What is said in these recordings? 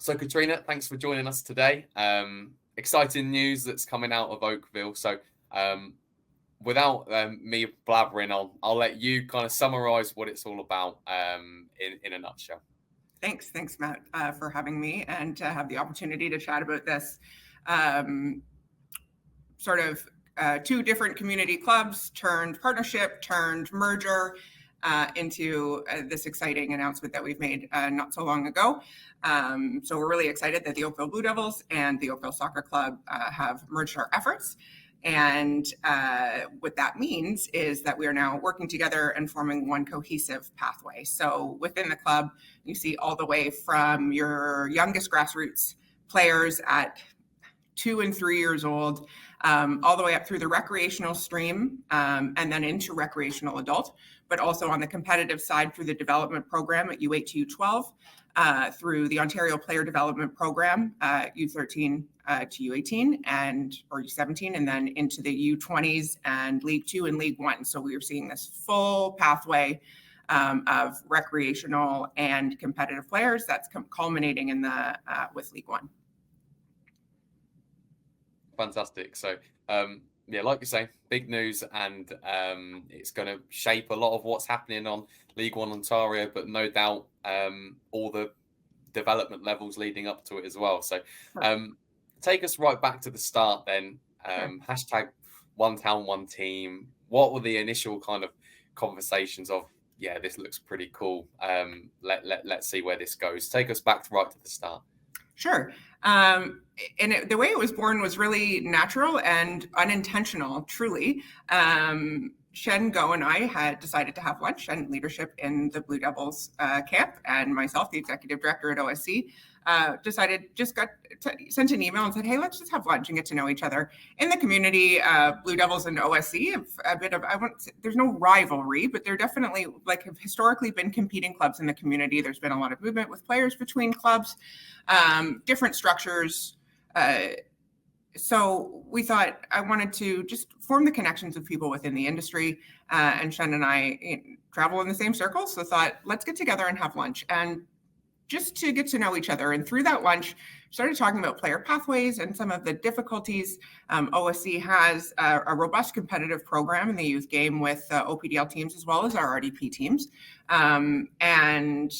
So Katryna, thanks for joining us today. Exciting news that's coming out of Oakville. So without me blabbering, I'll let you kind of summarize what it's all about in a nutshell. Thanks, Matt, for having me and to have the opportunity to chat about this um, sort of two different community clubs turned partnership, turned merger into this exciting announcement that we've made not so long ago. So we're really excited that the Oakville Blue Devils and the Oakville Soccer Club have merged our efforts. And what that means is that we are now working together and forming one cohesive pathway. So within the club, you see all the way from your youngest grassroots players at 2 and 3 years old, all the way up through the recreational stream and then into recreational adult, but also on the competitive side through the development program at U8 to U12, through the Ontario Player Development Program, U13 to U18 or U17, and then into the U20s and League 2 and League 1. So we are seeing this full pathway of recreational and competitive players that's culminating in with League 1. Fantastic. So, like you say, big news, and it's going to shape a lot of what's happening on League1 Ontario, but no doubt all the development levels leading up to it as well. So, take us right back to the start then. Hashtag one town, one team. What were the initial kind of conversations of, yeah, this looks pretty cool. Let's see where this goes. Take us back right to the start. Sure. The way it was born was really natural and unintentional, truly. Shen, Go, and I had decided to have lunch, and leadership in the Blue Devils camp, and myself, the executive director at OSC, sent an email and said, hey, let's just have lunch and get to know each other. In the community, Blue Devils and OSC have a bit of, there's no rivalry, but they're definitely have historically been competing clubs in the community. There's been a lot of movement with players between clubs, different structures. So we thought I wanted to just form the connections with people within the industry, and Shen and I travel in the same circles. So thought, let's get together and have lunch and just to get to know each other. And through that lunch, started talking about player pathways and some of the difficulties. OSC has a robust competitive program in the youth game with OPDL teams as well as our RDP teams. And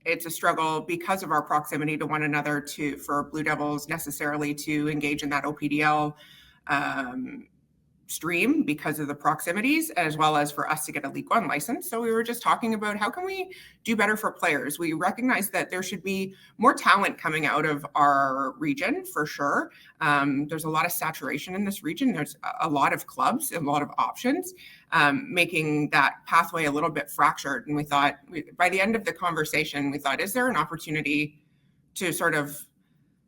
it's a struggle because of our proximity to one another for Blue Devils necessarily to engage in that OPDL stream because of the proximities, as well as for us to get a League 1 license. So we were just talking about how can we do better for players. We recognize that there should be more talent coming out of our region for sure. There's a lot of saturation in this region. There's a lot of clubs, a lot of options, making that pathway a little bit fractured. And we thought by the end of the conversation, is there an opportunity to sort of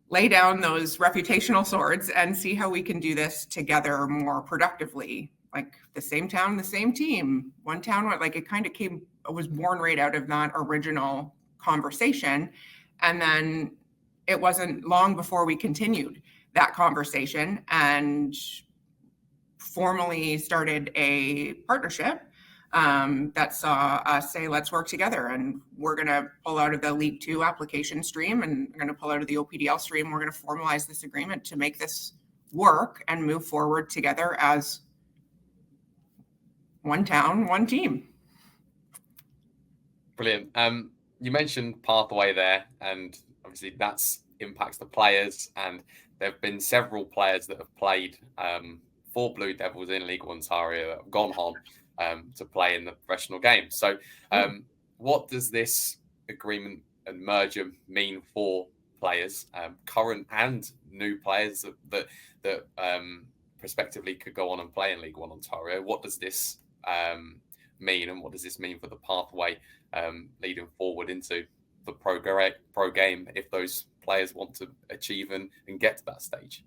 lay down those reputational swords and see how we can do this together more productively, like the same town, the same team, one town, it was born right out of that original conversation. And then it wasn't long before we continued that conversation and formally started a partnership that saw us say, let's work together, and we're going to pull out of the League 2 application stream and we're going to pull out of the OPDL stream. We're going to formalize this agreement to make this work and move forward together as one town, one team. Brilliant. You mentioned pathway there, and obviously that's impacts the players, and there have been several players that have played for Blue Devils in League1 Ontario that have gone on to play in the professional game. So what does this agreement and merger mean for players, current and new players that prospectively could go on and play in League1 Ontario? What does this mean, and what does this mean for the pathway leading forward into the pro game if those players want to achieve and get to that stage?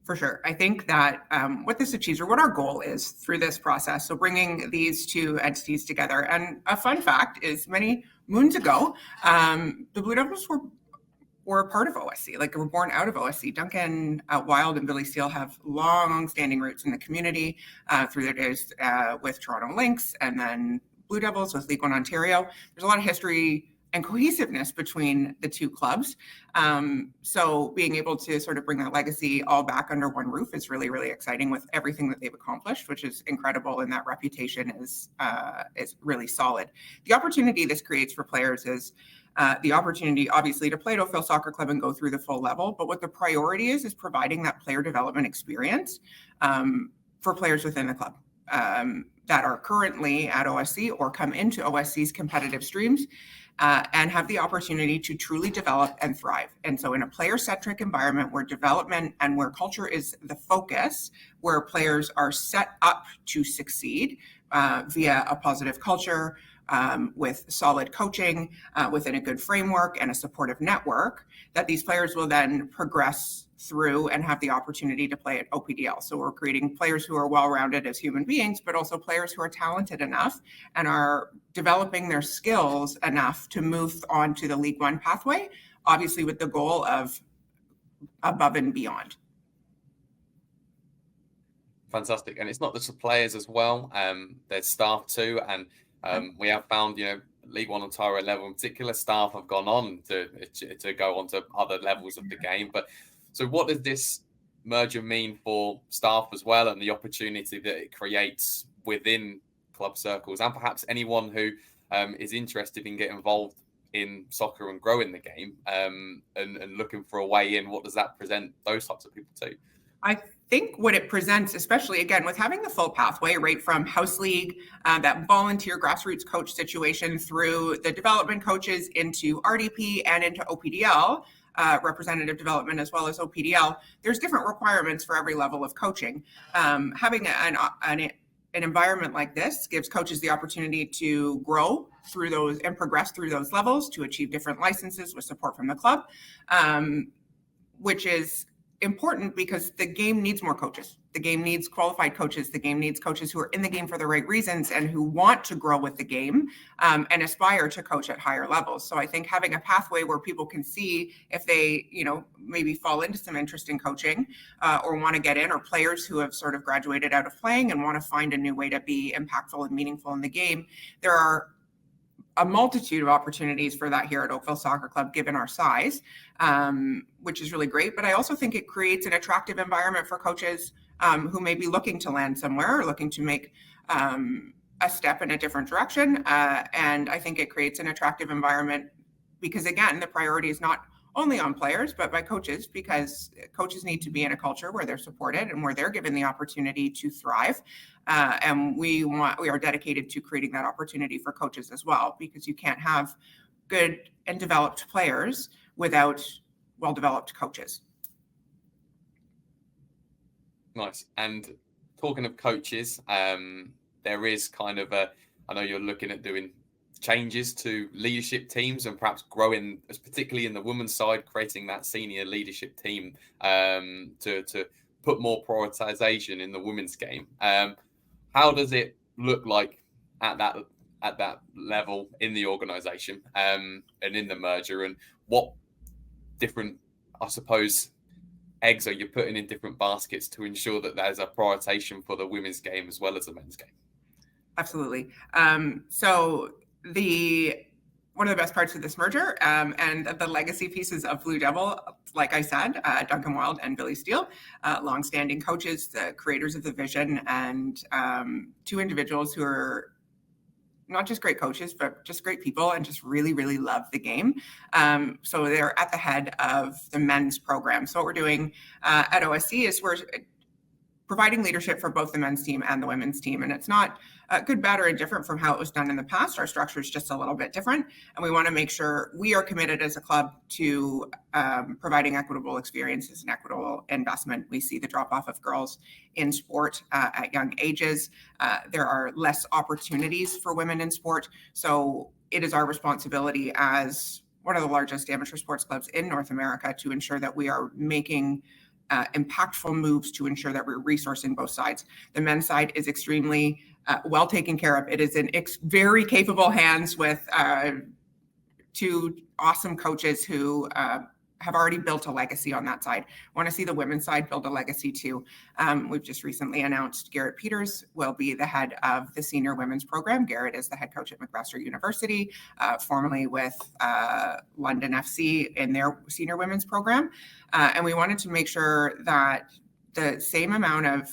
For sure. I think that what this achieves, or what our goal is through this process, so bringing these two entities together. And a fun fact is many moons ago, the Blue Devils were a part of OSC, were born out of OSC. Duncan Wild and Billy Steele have long-standing roots in the community through their days with Toronto Lynx, and then Blue Devils with League1 Ontario. There's a lot of history and cohesiveness between the two clubs. So being able to sort of bring that legacy all back under one roof is really, really exciting with everything that they've accomplished, which is incredible. And that reputation is really solid. The opportunity this creates for players is the opportunity, obviously, to play at Oakville Soccer Club and go through the full level. But what the priority is providing that player development experience for players within the club that are currently at OSC or come into OSC's competitive streams and have the opportunity to truly develop and thrive. And so in a player-centric environment where development and where culture is the focus, where players are set up to succeed via a positive culture, with solid coaching, within a good framework and a supportive network, that these players will then progress through and have the opportunity to play at OPDL. So we're creating players who are well-rounded as human beings, but also players who are talented enough and are developing their skills enough to move on to the League One pathway, obviously with the goal of above and beyond. Fantastic. And it's not just the players as well. There's staff too. And we have found, League 1 Ontario level in particular, staff have gone on to go on to other levels of the game. But so what does this merger mean for staff as well, and the opportunity that it creates within club circles, and perhaps anyone who is interested in getting involved in soccer and growing the game and looking for a way in? What does that present those types of people to? I think what it presents, especially again with having the full pathway right from house league, that volunteer grassroots coach situation, through the development coaches into RDP and into OPDL, representative development as well as OPDL, there's different requirements for every level of coaching. Having an environment like this gives coaches the opportunity to grow through those and progress through those levels to achieve different licenses with support from the club, which is important because the game needs more coaches. The game needs qualified coaches. The game needs coaches who are in the game for the right reasons and who want to grow with the game and aspire to coach at higher levels. So I think having a pathway where people can see if they, maybe fall into some interest in coaching or want to get in, or players who have sort of graduated out of playing and want to find a new way to be impactful and meaningful in the game. There are a multitude of opportunities for that here at Oakville Soccer Club, given our size, which is really great. But I also think it creates an attractive environment for coaches who may be looking to land somewhere or looking to make a step in a different direction. And I think it creates an attractive environment because, again, the priority is not only on players, but by coaches, because coaches need to be in a culture where they're supported and where they're given the opportunity to thrive. And we are dedicated to creating that opportunity for coaches as well, because you can't have good and developed players without well-developed coaches. Nice. And talking of coaches, there is kind of I know you're looking at doing changes to leadership teams and perhaps growing, particularly in the women's side, creating that senior leadership team to put more prioritization in the women's game. How does it look like at that level in the organization and in the merger, and what different, I suppose, eggs are you putting in different baskets to ensure that there's a prioritization for the women's game as well as the men's game? Absolutely. So one of the best parts of this merger and the legacy pieces of Blue Devil, like I said, Duncan Wild and Billy Steele, longstanding coaches, the creators of the vision, and two individuals who are not just great coaches, but just great people and just really, really love the game. So they're at the head of the men's program. So what we're doing at OSC is we're providing leadership for both the men's team and the women's team. And it's not good, bad, or indifferent from how it was done in the past. Our structure is just a little bit different. And we want to make sure we are committed as a club to providing equitable experiences and equitable investment. We see the drop-off of girls in sport at young ages. There are less opportunities for women in sport. So it is our responsibility as one of the largest amateur sports clubs in North America to ensure that we are making impactful moves to ensure that we're resourcing both sides. The men's side is extremely well taken care of. It is in very capable hands with two awesome coaches who have already built a legacy on that side. Want to see the women's side build a legacy too. We've just recently announced Garrett Peters will be the head of the senior women's program. Garrett is the head coach at McMaster University, formerly with London FC in their senior women's program. And we wanted to make sure that the same amount of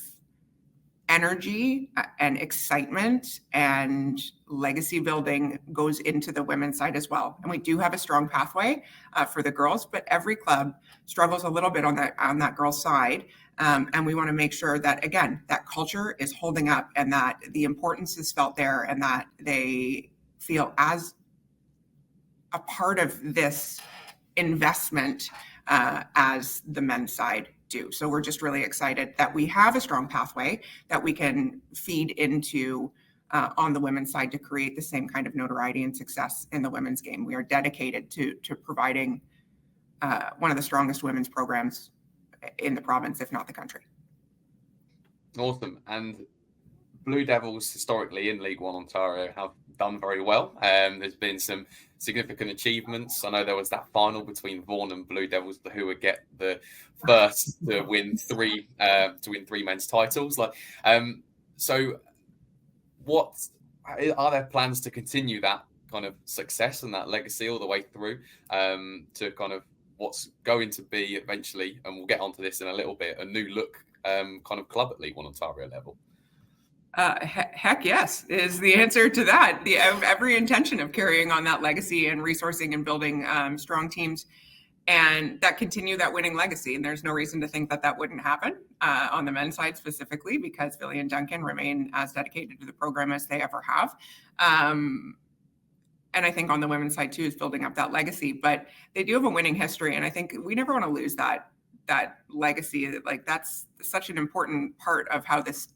energy and excitement and legacy building goes into the women's side as well. And we do have a strong pathway for the girls, but every club struggles a little bit on that girls' side. And we want to make sure that, again, that culture is holding up and that the importance is felt there and that they feel as a part of this investment as the men's side do. So we're just really excited that we have a strong pathway that we can feed into on the women's side to create the same kind of notoriety and success in the women's game. We are dedicated to providing one of the strongest women's programs in the province, if not the country. Awesome. And Blue Devils historically in League 1 Ontario have done very well. There's been some significant achievements. I know there was that final between Vaughan and Blue Devils, who would get the first to win three men's titles. So what are there plans to continue that kind of success and that legacy all the way through to kind of what's going to be eventually, and we'll get onto this in a little bit, a new look kind of club at League 1 Ontario level? Heck yes, is the answer to that. Every intention of carrying on that legacy and resourcing and building strong teams and that continue that winning legacy. And there's no reason to think that that wouldn't happen on the men's side specifically, because Billy and Duncan remain as dedicated to the program as they ever have. And I think on the women's side too is building up that legacy, but they do have a winning history. And I think we never want to lose that legacy. Like that's such an important part of how this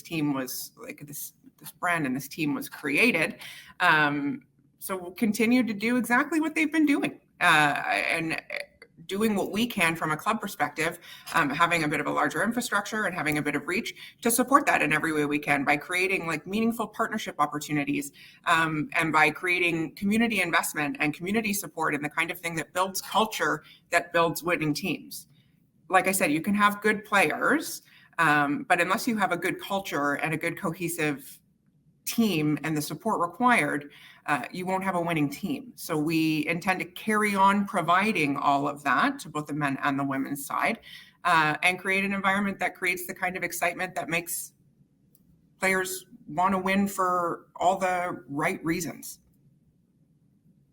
team was, like this brand and this team was created. So we'll continue to do exactly what they've been doing and doing what we can from a club perspective, having a bit of a larger infrastructure and having a bit of reach to support that in every way we can by creating like meaningful partnership opportunities and by creating community investment and community support and the kind of thing that builds culture, that builds winning teams. Like I said, you can have good players, but unless you have a good culture and a good cohesive team and the support required, you won't have a winning team. So we intend to carry on providing all of that to both the men and the women's side and create an environment that creates the kind of excitement that makes players want to win for all the right reasons.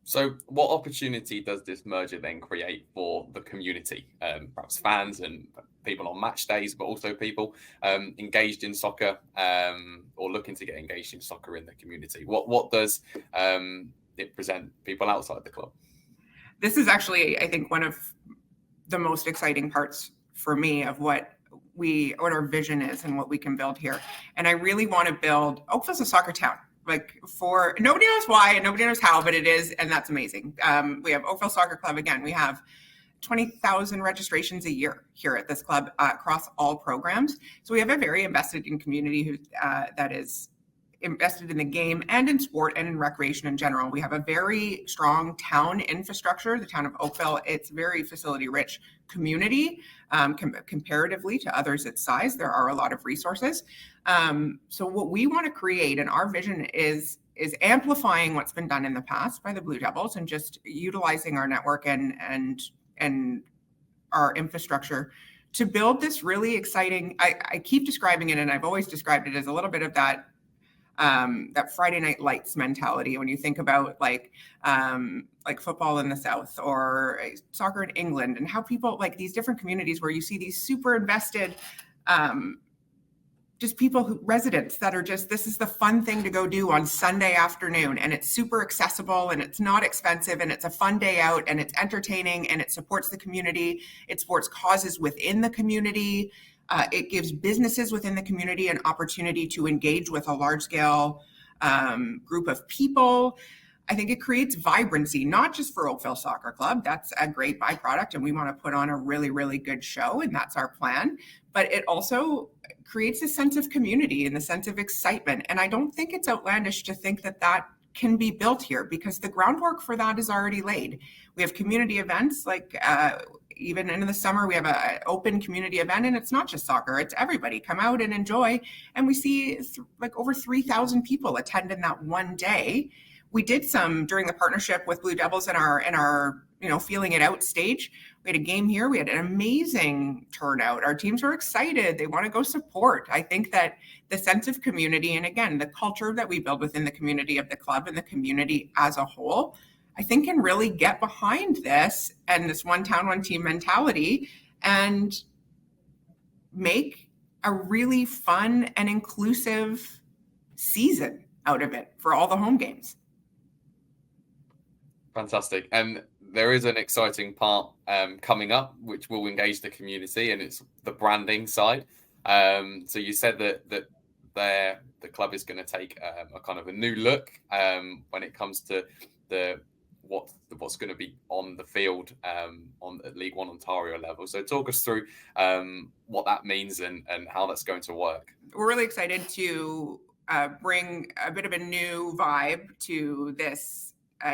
So what opportunity does this merger then create for the community, perhaps fans and people on match days, but also people engaged in soccer or looking to get engaged in soccer in the community? What does it present people outside the club? This is actually, I think, one of the most exciting parts for me of what our vision is and what we can build here. And I really want to build Oakville's a soccer town. Like for nobody knows why and nobody knows how, but it is, and that's amazing. We have Oakville Soccer Club. Again, we have 20,000 registrations a year here at this club across all programs. So we have a very invested in community that is invested in the game and in sport and in recreation in general. We have a very strong town infrastructure, the town of Oakville. It's very facility rich community comparatively to others its size. There are a lot of resources. So what we want to create, and our vision is amplifying what's been done in the past by the Blue Devils and just utilizing our network and our infrastructure to build this really exciting, I keep describing it, and I've always described it as a little bit of that Friday Night Lights mentality when you think about like football in the South or soccer in England, and how people like these different communities where you see these super invested just residents that are just, this is the fun thing to go do on Sunday afternoon, and it's super accessible and it's not expensive and it's a fun day out and it's entertaining and it supports the community. It supports causes within the community. It gives businesses within the community an opportunity to engage with a large scale group of people. I think it creates vibrancy, not just for Oakville Soccer Club. That's a great byproduct, and we want to put on a really, really good show, and that's our plan. But it also creates a sense of community and the sense of excitement. And I don't think it's outlandish to think that that can be built here, because the groundwork for that is already laid. We have community events like even in the summer, we have an open community event, and it's not just soccer, it's everybody come out and enjoy. And we see like over 3,000 people attend in that one day. We did some during the partnership with Blue Devils in our feeling it out stage. We had a game here. We had an amazing turnout. Our teams were excited. They want to go support. I think that the sense of community, and again, the culture that we build within the community of the club and the community as a whole, I think can really get behind this and this one town, one team mentality and make a really fun and inclusive season out of it for all the home games. Fantastic. And there is an exciting part coming up, which will engage the community, and it's the branding side. So you said that the club is going to take a kind of a new look when it comes to what's going to be on the field on the League 1 Ontario level. So talk us through what that means and how that's going to work. We're really excited to bring a bit of a new vibe to this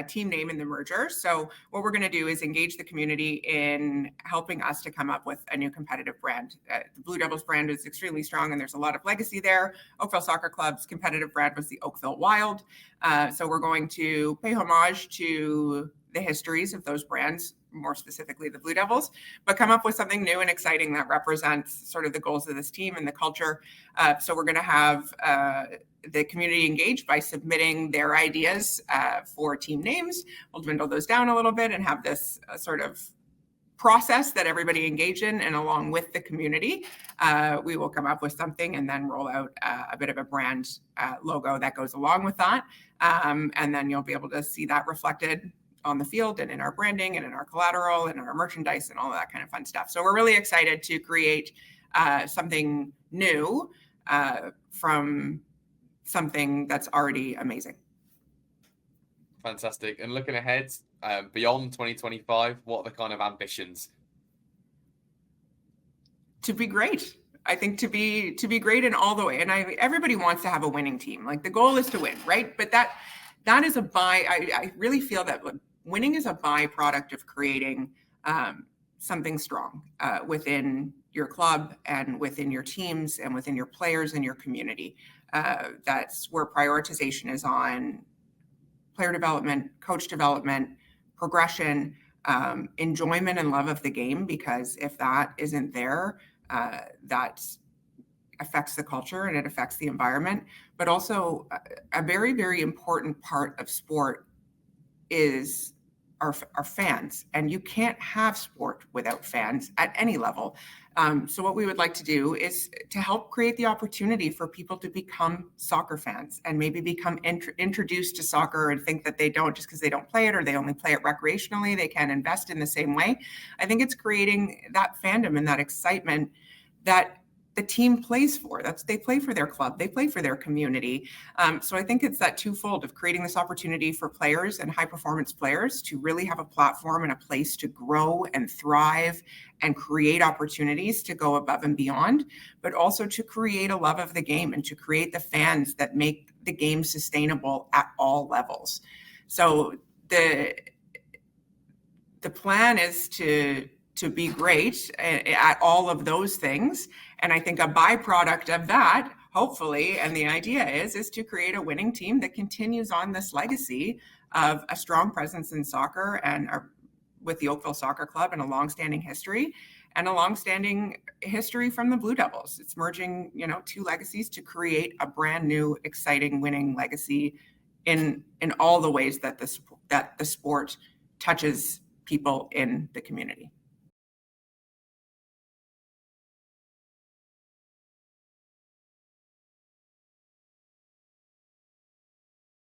team name in the merger. So what we're going to do is engage the community in helping us to come up with a new competitive brand. The Blue Devils brand is extremely strong and there's a lot of legacy there. Oakville Soccer Club's competitive brand was the Oakville Wild. So we're going to pay homage to the histories of those brands, more specifically the Blue Devils, but come up with something new and exciting that represents sort of the goals of this team and the culture. So we're going to have the community engaged by submitting their ideas for team names. We'll dwindle those down a little bit and have this sort of process that everybody engage in, and along with the community, we will come up with something and then roll out a bit of a brand logo that goes along with that. And then you'll be able to see that reflected on the field and in our branding and in our collateral and in our merchandise and all of that kind of fun stuff. So we're really excited to create something new from something that's already amazing. Fantastic. And looking ahead beyond 2025, what are the kind of ambitions? To be great. I think to be great in all the way. And everybody wants to have a winning team. Like the goal is to win, right? But that is I really feel that winning is a byproduct of creating something strong within your club and within your teams and within your players and your community. That's where prioritization is on player development, coach development, progression, enjoyment and love of the game, because if that isn't there, that affects the culture and it affects the environment. But also a very, very important part of sport is our fans, and you can't have sport without fans at any level. So what we would like to do is to help create the opportunity for people to become soccer fans and maybe become introduced to soccer and think that they don't, just because they don't play it or they only play it recreationally, they can't invest in the same way. I think it's creating that fandom and that excitement that the team plays for. They play for their club, they play for their community. So I think it's that twofold of creating this opportunity for players and high performance players to really have a platform and a place to grow and thrive and create opportunities to go above and beyond, but also to create a love of the game and to create the fans that make the game sustainable at all levels. So the plan is to be great at all of those things. And I think a byproduct of that, hopefully, and the idea is to create a winning team that continues on this legacy of a strong presence in soccer and with the Oakville Soccer Club and a longstanding history and a longstanding history from the Blue Devils. It's merging, two legacies to create a brand new, exciting, winning legacy in all the ways that the sport touches people in the community.